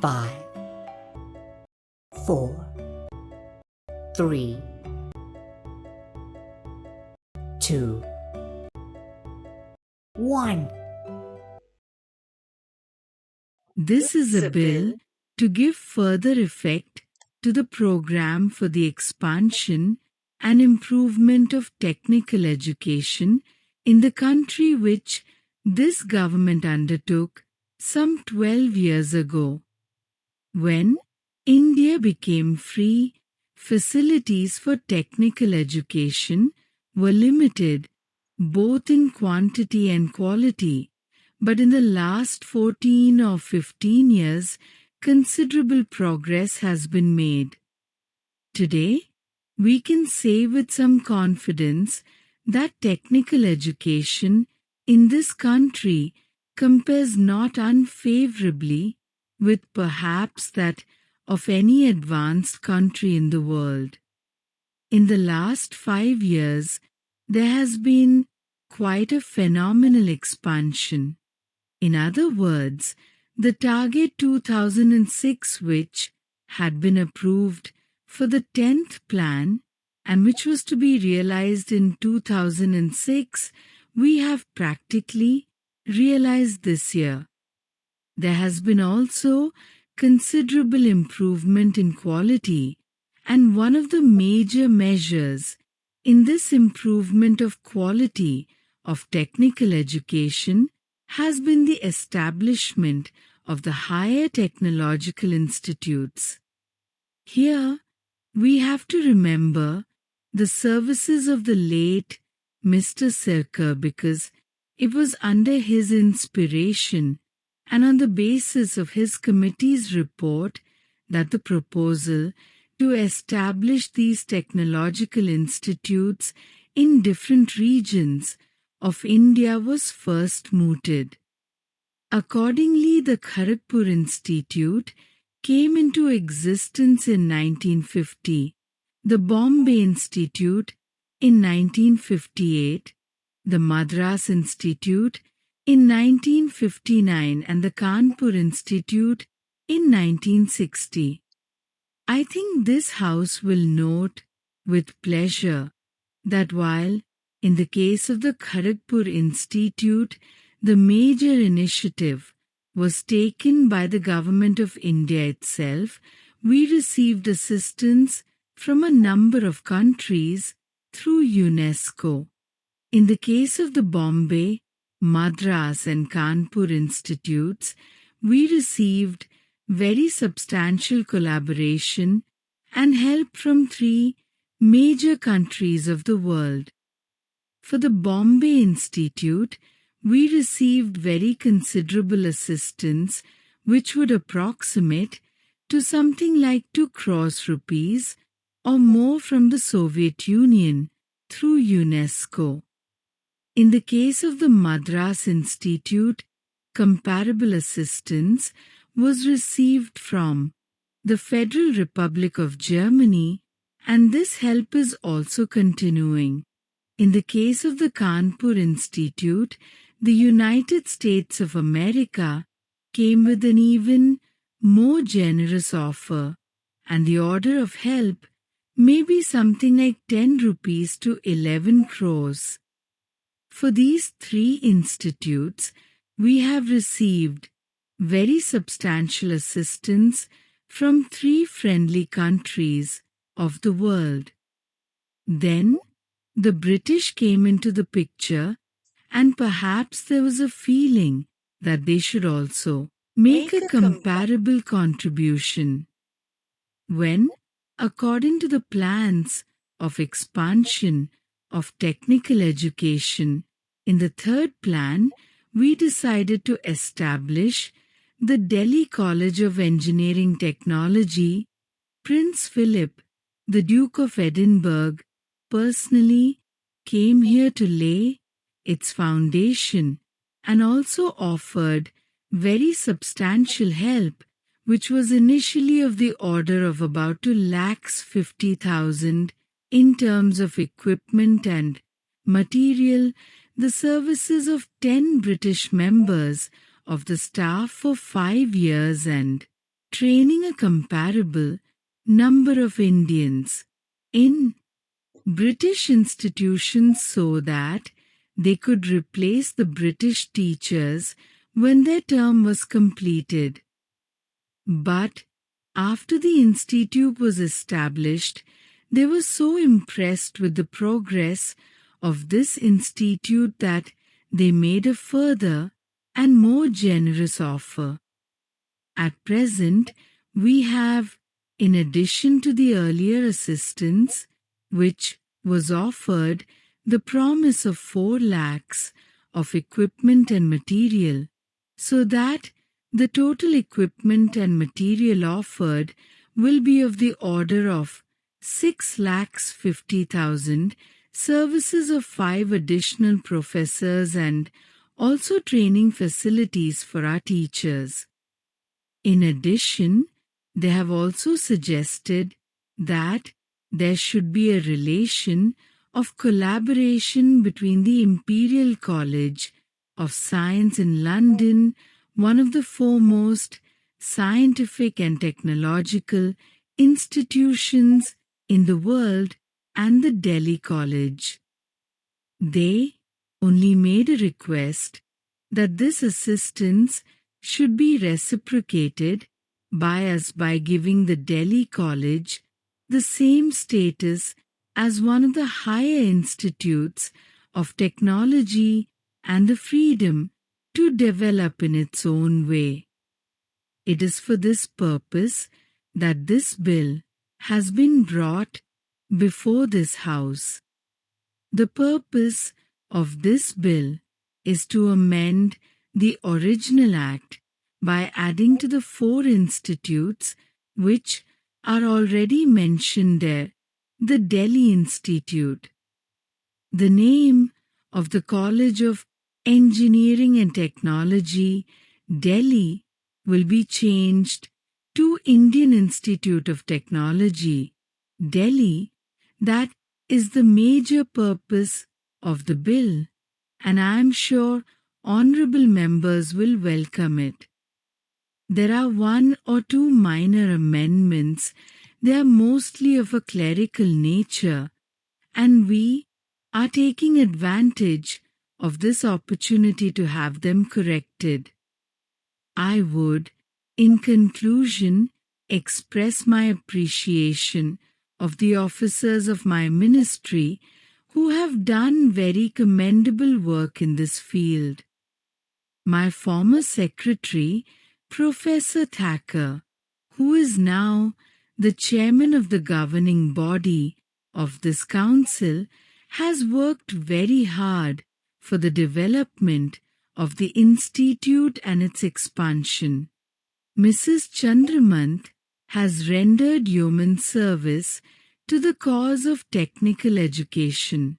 5, 4, 3, 2, 1. This is a bill to give further effect to the program for the expansion and improvement of technical education in the country, which this government undertook some 12 years ago. When India became free, facilities for technical education were limited both in quantity and quality, but in the last 14 or 15 years, considerable progress has been made. Today, we can say with some confidence that technical education in this country compares not unfavorably with perhaps that of any advanced country in the world. In the last 5 years, there has been quite a phenomenal expansion. In other words, the target 2006, which had been approved for the 10th plan and which was to be realized in 2006, we have practically realized this year. There has been also considerable improvement in quality, and one of the major measures in this improvement of quality of technical education has been the establishment of the higher technological institutes. Here, we have to remember the services of the late Mr. Sirkar, because it was under his inspiration and on the basis of his committee's report that the proposal to establish these technological institutes in different regions of India was first mooted. Accordingly, the Kharagpur Institute came into existence in 1950, the Bombay Institute in 1958, the Madras Institute in 1959, and the Kanpur Institute in 1960. I think this House will note with pleasure that while in the case of the Kharagpur Institute, the major initiative was taken by the Government of India itself, we received assistance from a number of countries through UNESCO. In the case of the Bombay, Madras and Kanpur Institutes, we received very substantial collaboration and help from 3 major countries of the world. For the Bombay Institute, we received very considerable assistance, which would approximate to something like 2 crores rupees or more from the Soviet Union through UNESCO. In the case of the Madras Institute, comparable assistance was received from the Federal Republic of Germany, and this help is also continuing. In the case of the Kanpur Institute, the United States of America came with an even more generous offer, and the order of help may be something like 10 rupees to 11 crores. For these 3 institutes, we have received very substantial assistance from 3 friendly countries of the world. Then, the British came into the picture, and perhaps there was a feeling that they should also make a comparable contribution. When, according to the plans of expansion of technical education, in the 3rd plan, we decided to establish the Delhi College of Engineering Technology, Prince Philip, the Duke of Edinburgh, personally came here to lay its foundation and also offered very substantial help, which was initially of the order of about 2,50,000 in terms of equipment and material, the services of 10 British members of the staff for 5 years, and training a comparable number of Indians in British institutions so that they could replace the British teachers when their term was completed. But after the institute was established, they were so impressed with the progress of this institute that they made a further and more generous offer. At present, we have, in addition to the earlier assistance, which was offered, the promise of 4 lakhs of equipment and material, so that the total equipment and material offered will be of the order of 6,50,000, services of 5 additional professors and also training facilities for our teachers. In addition, they have also suggested that there should be a relation of collaboration between the Imperial College of Science in London, one of the foremost scientific and technological institutions in the world, and the Delhi College. They only made a request that this assistance should be reciprocated by us by giving the Delhi College the same status as one of the higher institutes of technology and the freedom to develop in its own way. It is for this purpose that this bill has been brought before this House. The purpose of this bill is to amend the original Act by adding to the 4 institutes which are already mentioned there, the Delhi Institute. The name of the College of Engineering and Technology, Delhi, will be changed to Indian Institute of Technology, Delhi. That is the major purpose of the bill, and I am sure honorable members will welcome it. There are 1 or 2 minor amendments. They are mostly of a clerical nature, and we are taking advantage of this opportunity to have them corrected. I would, in conclusion, express my appreciation of the officers of my ministry who have done very commendable work in this field. My former secretary, Professor Thacker, who is now the chairman of the governing body of this council, has worked very hard for the development of the institute and its expansion. Mrs. Chandramant has rendered yeoman service to the cause of technical education.